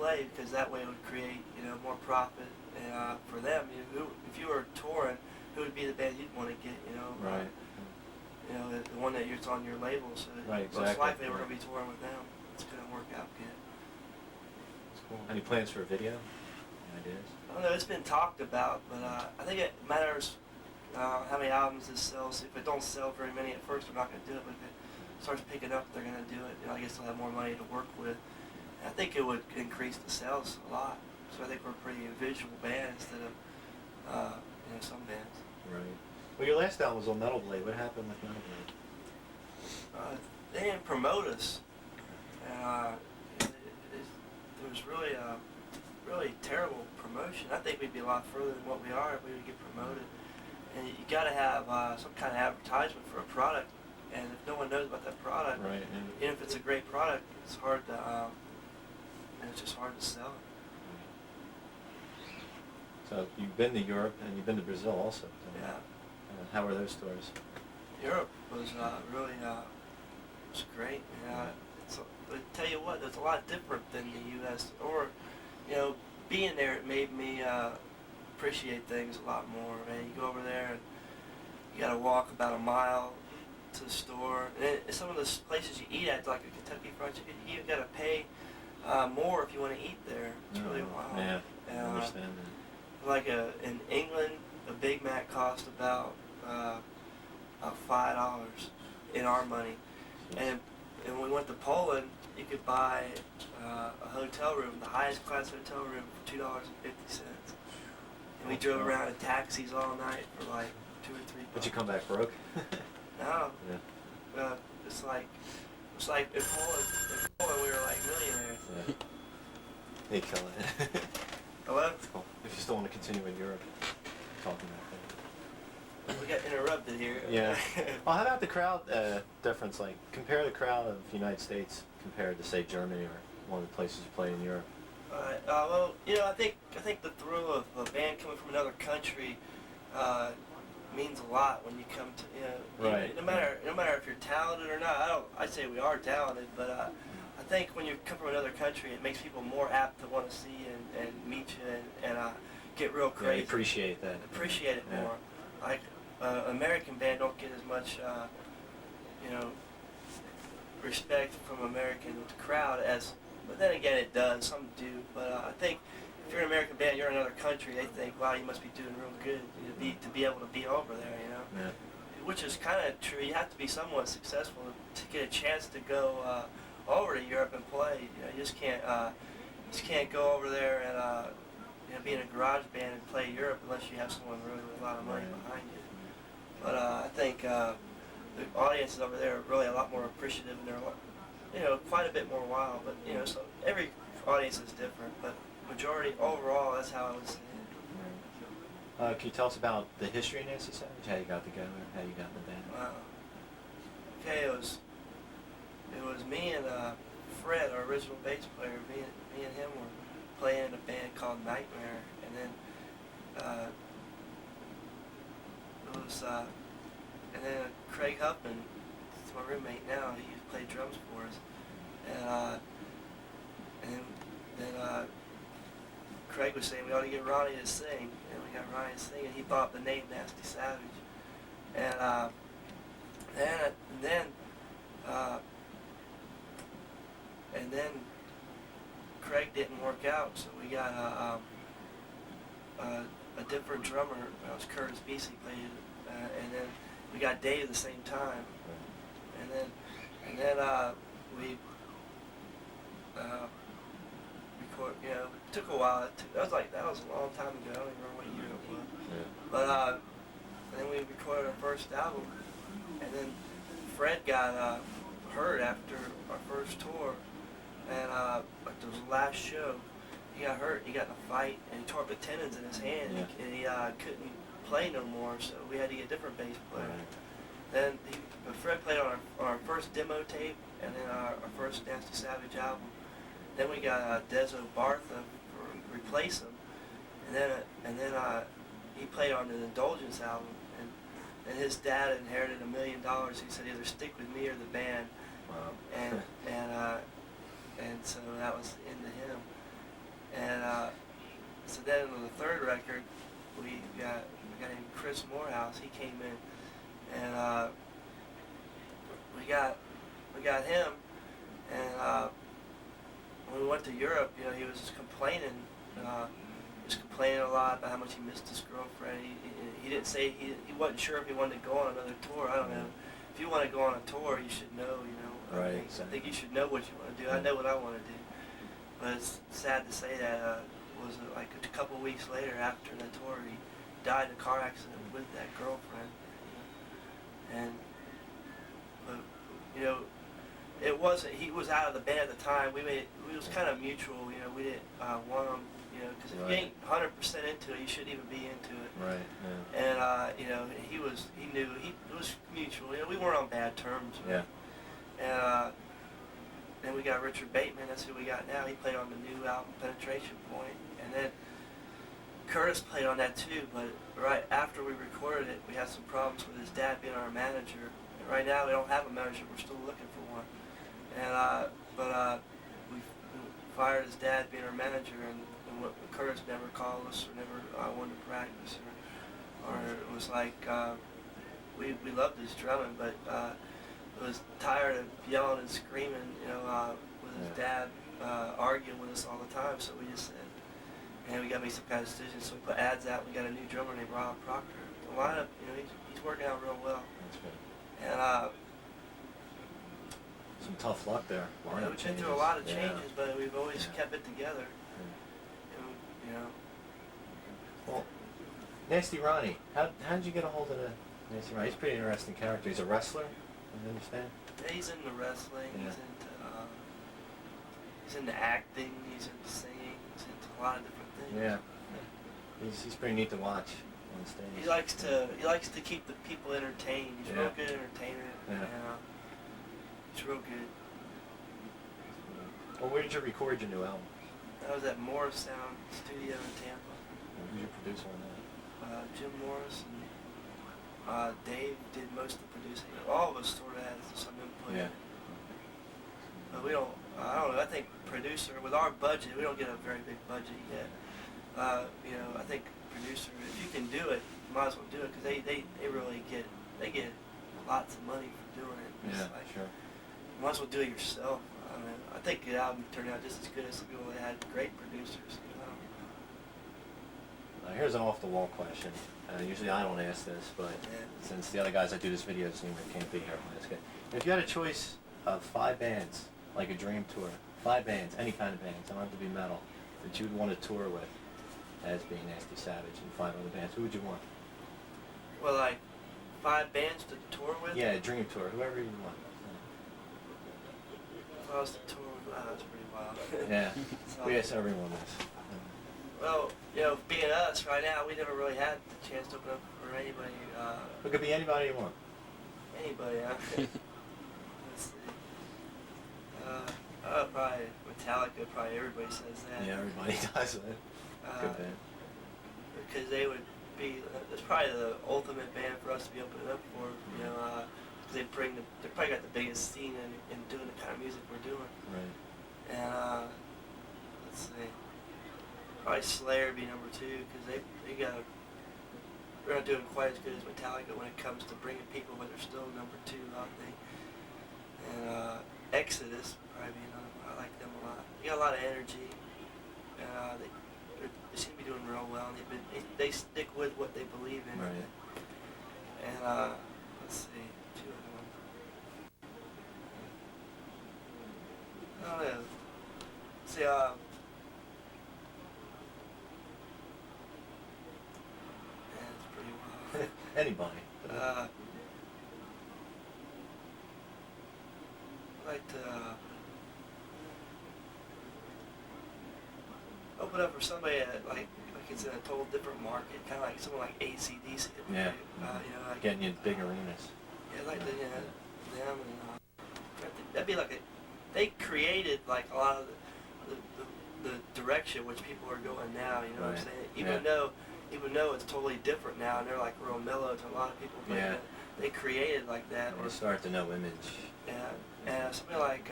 play, because that way it would create, you know, more profit for them. If you were touring, who would be the band you'd want to get, you know? Right. You know, the one that it's on your label, so right, exactly. most likely we're going to be touring with them. It's going to work out good. That's cool. Any plans for a video? Any ideas? I don't know, it's been talked about, but I think it matters how many albums this sells. If it don't sell very many at first, they're not going to do it, but if it starts picking up, they're going to do it. You know, I guess they'll have more money to work with. And I think it would increase the sales a lot. So I think we're a pretty visual band instead of you know, some bands. Right. Well, your last album was on Metal Blade. What happened with Metal Blade? They didn't promote us. There was really really terrible promotion. I think we'd be a lot further than what we are if we would get promoted. And you got to have some kind of advertisement for a product. And if no one knows about that product, right, even if it's a great product, it's hard to, and it's just hard to sell it. So you've been to Europe and you've been to Brazil also. So yeah. How were those tours? Europe was really was great. I tell you what, it's a lot different than the U.S. Or, you know, being there, it made me appreciate things a lot more. Man, you go over there and you got to walk about a mile to the store. And some of the places you eat at, like a Kentucky Fried Chicken, you even got to pay more if you want to eat there. It's really wild. Yeah, I understand that. Like in England, a Big Mac cost about $5 in our money, and when we went to Poland, you could buy a hotel room, the highest class hotel room, for $2.50, and we drove around in taxis all night for like $2 or $3. Did you come back broke? No. Yeah. It's like in Poland we were like millionaires. Yeah. They kill it. Hello? Cool. If you still want to continue in Europe, talking about that. We got interrupted here. Yeah. Well, how about the crowd difference? Like, compare the crowd of the United States compared to, say, Germany or one of the places you play in Europe. Well, you know, I think the thrill of a band coming from another country means a lot when you come to, you know, right. No matter if you're talented or not. I say we are talented, but I think when you come from another country, it makes people more apt to want to see you and meet you and get real crazy. Yeah, appreciate that. Appreciate it more. Like American band don't get as much, you know, respect from American crowd as. But then again, it does. Some do. But I think if you're an American band, you're in another country. They think, wow, you must be doing real good to be able to be over there, you know. Yeah. Which is kind of true. You have to be somewhat successful to get a chance to go over to Europe and play. You know, you just can't go over there and you know, be in a garage band and play Europe unless you have someone really with a lot of money behind you. But I think the audiences over there are really a lot more appreciative, and they're, you know, quite a bit more wild. But you know, so every audience is different. But majority overall, that's how I would say it. Can you tell us about the history of Nasty Savage? How you got together? How you got in the band? Okay, it was me and Fred, our original bass player. Me and him were playing in a band called Nightmare, and then Craig Huffman, he's my roommate now. He played drums for us, and then Craig was saying we ought to get Ronnie to sing, and we got Ronnie to sing, and he thought up the name Nasty Savage, and then Craig didn't work out, so we got a different drummer. That was Curtis Beasy played, and then we got Dave at the same time, and then we record. You know, it took a while. That was a long time ago. I don't even remember what year it was. Yeah. But then we recorded our first album, and then Fred got hurt after our first tour. And like the last show, he got hurt. He got in a fight, and he tore up the tendons in his hand, and he couldn't play no more. So we had to get a different bass player. Right. Then Fred played on our first demo tape, and then our first Nasty Savage album. Then we got Dezo Bartha to replace him, and then he played on the Indulgence album. And his dad inherited $1 million. He said either stick with me or the band. Wow. And so that was into him. then on the third record, we got a guy named Chris Morehouse. He came in, and we got him, and when we went to Europe, you know, he was complaining. He was complaining a lot about how much he missed his girlfriend. He didn't say he wasn't sure if he wanted to go on another tour. I don't know. If you want to go on a tour, you should know. You know. Right. I think you should know what you want to do. I know what I want to do. But it's sad to say that was like a couple weeks later after the tour, he died in a car accident with that girlfriend. And but you know, it wasn't. He was out of the band at the time. It was kind of mutual. You know, we didn't want him. You know, because if you ain't 100% into it, you shouldn't even be into it. Right. Yeah. And you know, he knew it was mutual. You know, we weren't on bad terms. Yeah. And then we got Richard Batemen. That's who we got now. He played on the new album, Penetration Point. And then Curtis played on that too. But right after we recorded it, we had some problems with his dad being our manager. And right now, we don't have a manager. We're still looking for one. And but we fired his dad being our manager, and Curtis never called us or never wanted to practice, or it was like we loved his drumming, but was tired of yelling and screaming, you know, with his dad arguing with us all the time. So we just said, and we got to make some kind of decision. So we put ads out. We got a new drummer named Rob Proctor. The lineup, you know, he's working out real well. That's good. And some tough luck there. we've been through a lot of changes, but we've always kept it together. And, you know. Well, Nasty Ronnie, how did you get a hold of the Nasty Ronnie? He's a pretty interesting character. He's a wrestler, I understand. Yeah, he's into wrestling. Yeah. He's into acting. He's into singing. He's into a lot of different things. Yeah. He's pretty neat to watch on stage. He likes to keep the people entertained. He's a real good entertainer. Yeah. He's real good. Well, where did you record your new album? That was at Morris Sound Studio in Tampa. Who's your producer on that? Jim Morris and Dave did most of the producing. All of us sort of had some input. Yeah. But we don't. I don't know. I think producer with our budget, we don't get a very big budget yet. You know, I think producer, if you can do it, you might as well do it because they really get lots of money for doing it. It's Yeah, like, sure. you might as well do it yourself. I mean, I think the album turned out just as good as some people that had great producers. You know? Here's an off-the-wall question. Usually I don't ask this, but since the other guys that do this video team can't be here, I'll ask it. If you had a choice of 5 bands, like a dream tour, 5 bands, any kind of bands, don't have to be metal, that you'd want to tour with as being Nasty Savage and 5 other bands, who would you want? Well, like 5 bands to tour with? Yeah, a dream tour, whoever you want. If I was to tour with, that's pretty wild. Yeah, So, yes, everyone is. well, you know, being us right now, we never really had the chance to open up for anybody. It could be anybody you want. Anybody, Let's see. Probably Metallica. Probably everybody says that. Yeah, everybody does it. Good band. Because they would be. It's probably the ultimate band for us to be opening up for. You know, because they probably got the biggest scene in doing the kind of music we're doing. Right. And let's see. Probably Slayer would be number 2 because they're not doing quite as good as Metallica when it comes to bringing people, but they're still number 2, I think. And Exodus would probably be another one. I like them a lot. They got a lot of energy. They seem to be doing real well. And they stick with what they believe in. Right. And let's see, 2 other ones. I don't know. See, it's pretty wild. Anybody. I'd like to open up for somebody that like it's in a total different market, kind of like someone like AC/DC. Yeah. You know, like Getting you big arenas. yeah, like the, them and that'd be like they created like a lot of the direction which people are going now. You know what I'm Right. saying? Even though it's totally different now, and they're like real mellow to a lot of people, but they created like that. You start to know image. Yeah, and somebody like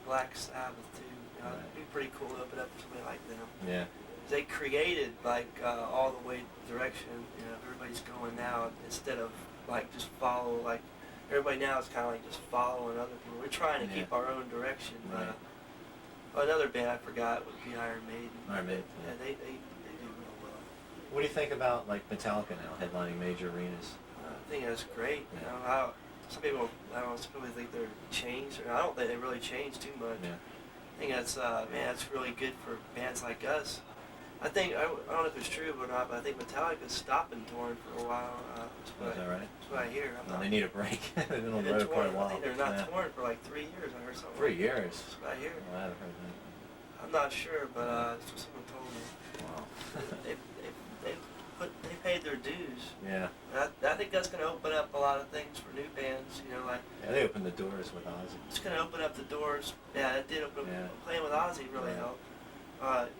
Black Sabbath too. You know, Right. It'd be pretty cool to open up for somebody like them. Yeah. they created like all the way direction. You know, everybody's going now instead of like just follow like everybody now is kind of like just following other people. We're trying to keep our own direction. Right. Another band I forgot would be Iron Maiden. Iron Maiden. Yeah, they do real well. What do you think about like Metallica now headlining major arenas? I think that's great. You know, some people think they're changed. Or I don't think they really changed too much. Yeah. I think that's that's really good for bands like us. I think I don't know if it's true or not, but I think Metallica's stopping touring for a while. Is that right? That's what I hear. They need a break. They've been on the road for a while. I think they're not touring for like 3 years. I heard something. 3 years. That's what I hear. Oh, I haven't heard that. I'm not sure, but that's what someone told me. Wow. They paid their dues. Yeah. I think that's going to open up a lot of things for new bands. You know, like. Yeah, they opened the doors with Ozzy. It's going to open up the doors. Yeah, it did open up. Playing with Ozzy really helped.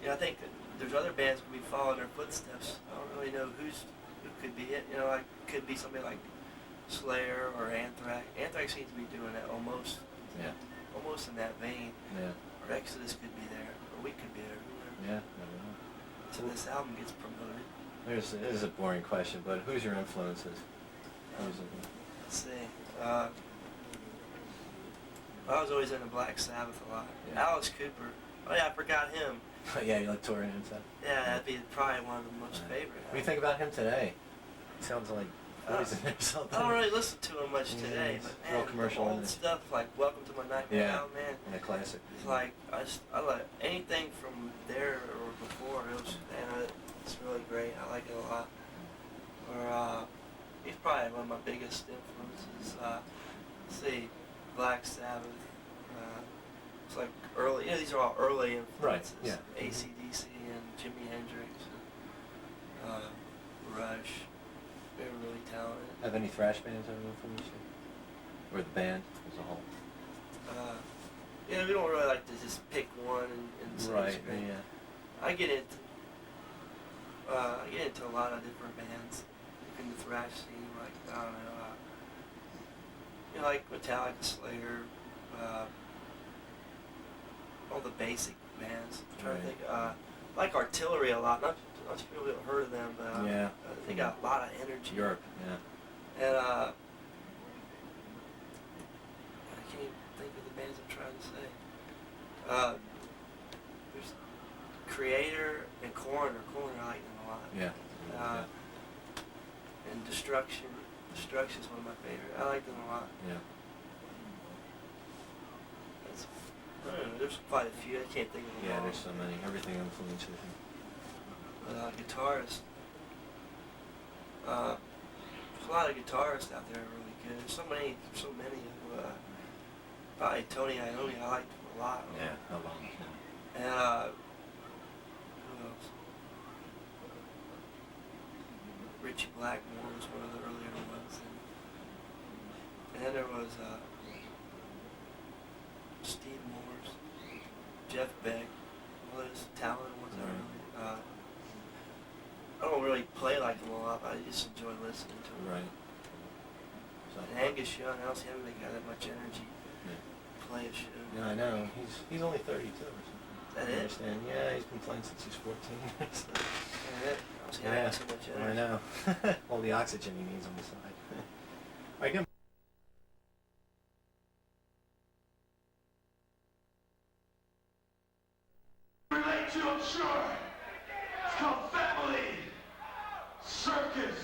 You know, I think there's other bands that we follow in their footsteps. I don't really know who could be it. You know, like could be somebody like Slayer or Anthrax. Anthrax seems to be doing that almost. Yeah. Almost in that vein. Yeah. Or Exodus could be there, or we could be there. Yeah, never know. So this album gets promoted. This is a boring question, but who's your influences? Let's see. I was always into Black Sabbath a lot. Yeah. Alice Cooper. Oh yeah, I forgot him. Yeah, you like touring him stuff? Yeah, that'd be probably one of the most favorite. What do you think about him today? He sounds like Poison or something. I don't really listen to him much today, but man, real commercial the old stuff like Welcome to My Nightmare Now, man. And a classic. It's like I like anything from there or before. It was, man, it's really great. I like it a lot. Or he's probably one of my biggest influences. Let's see, Black Sabbath. It's like early. You know, these are all early influences. Right. Yeah. AC/DC and Jimi Hendrix. And, Rush. They're really talented. Have any thrash bands ever influenced you? Or the band as a whole? You know, we don't really like to just pick one and say right. it's great. Yeah. I get into a lot of different bands in the thrash scene, like I don't know, you know, like Metallica, Slayer, all the basic bands. I'm trying to think, like Artillery a lot. Not people have heard of them, but they got a lot of energy. Europe, yeah. And I can't even think of the bands I'm trying to say. There's Creator and Coroner. Coroner, I like them a lot. Yeah. And Destruction. Destruction is one of my favorite. I like them a lot. Yeah. I don't know, there's quite a few. I can't think of them all. Yeah, there's so many. Everything influences you. But guitarists. There's a lot of guitarists out there really good. There's so many who, probably Tony Iommi, I liked him a lot. Yeah, how long? And, who else? Richie Blackmore was one of the earlier ones. And then there was, Steve Morse, Jeff Beck, all those talented ones that really, I don't really play like them a lot, but I just enjoy listening to them. Right. So, And Angus Young, I don't see him got that much energy to play a show. Yeah, I know. He's only 32 or something. That I it? understand. Yeah, he's been playing since he's 14. That it? I don't see him got so much energy. I know. All the oxygen he needs on the side. All right, good. Relate to, I'm sure. It's called family. Circus.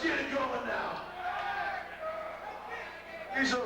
get it going now. These are...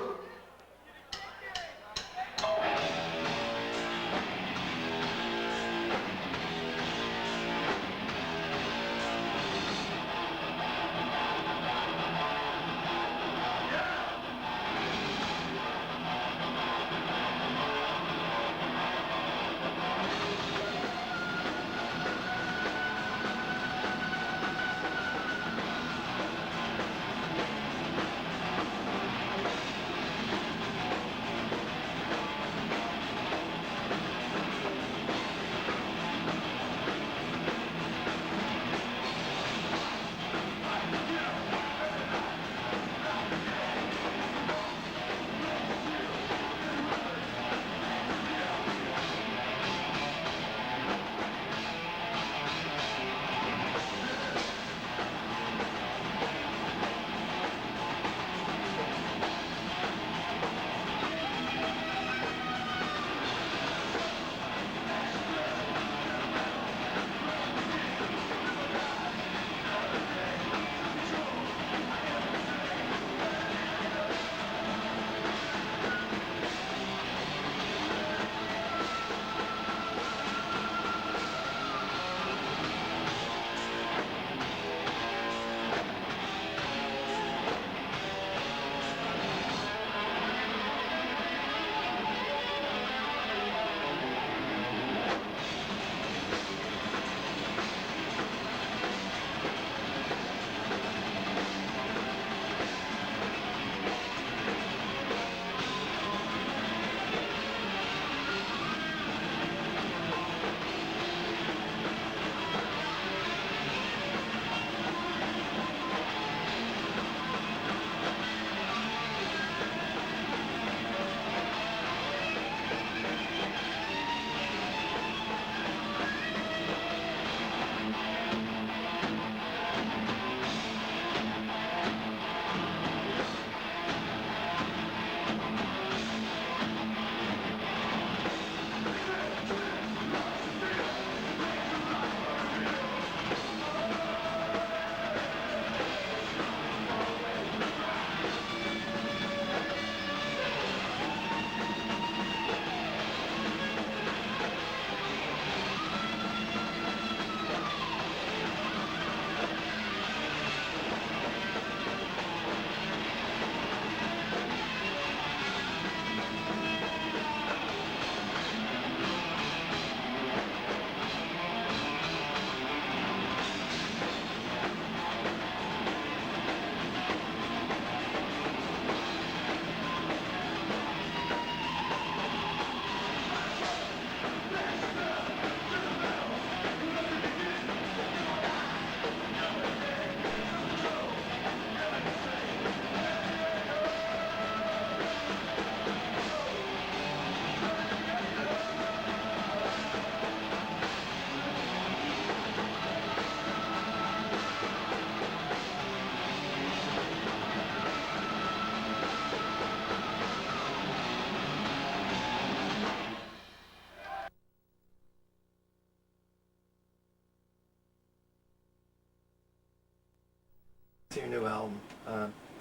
Your new album.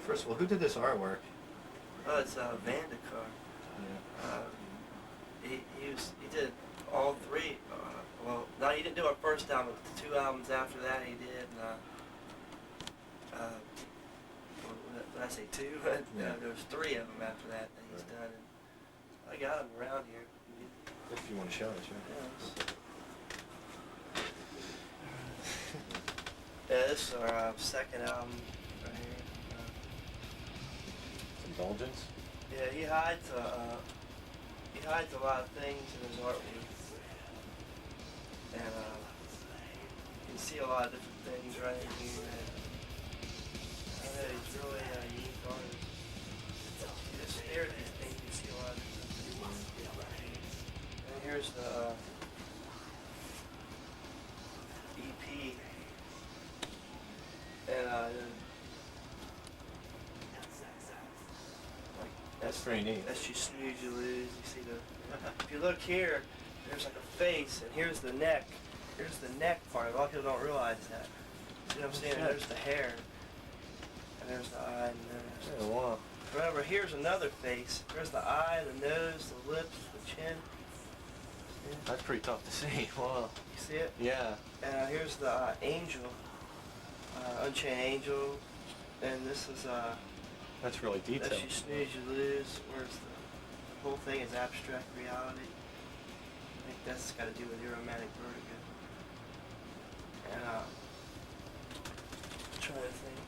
First of all, who did this artwork? Oh, it's Vandekar. Yeah. He did all three. Well, no, he didn't do our first album. But the 2 albums after that he did. Did I say 2? Yeah. There was 3 of them after that he's done. And I got them around here. If you want to show us, Yes. Yeah, this is our second album right here. Indulgence? Yeah, he hides a lot of things in his artwork, and you can see a lot of different things right in here. And, he's really a unique artist. You just stare at these things, you see a lot of different things. And here's the EP. And That's pretty neat. That's You Snooze, You Lose. You see if you look here, there's like a face, and here's the neck. Here's the neck part. A lot of people don't realize that. See what I'm saying? There's the hair. And there's the eye and nose. Yeah, wow. Remember, here's another face. There's the eye, the nose, the lips, the chin. See? That's pretty tough to see. Wow. You see it? Yeah. And here's the angel, Unchained Angel. And this is, That's really detailed. As you snooze, you lose. Where's the whole thing is abstract reality. I think that's got to do with your romantic vertigo. And, I'm trying to think.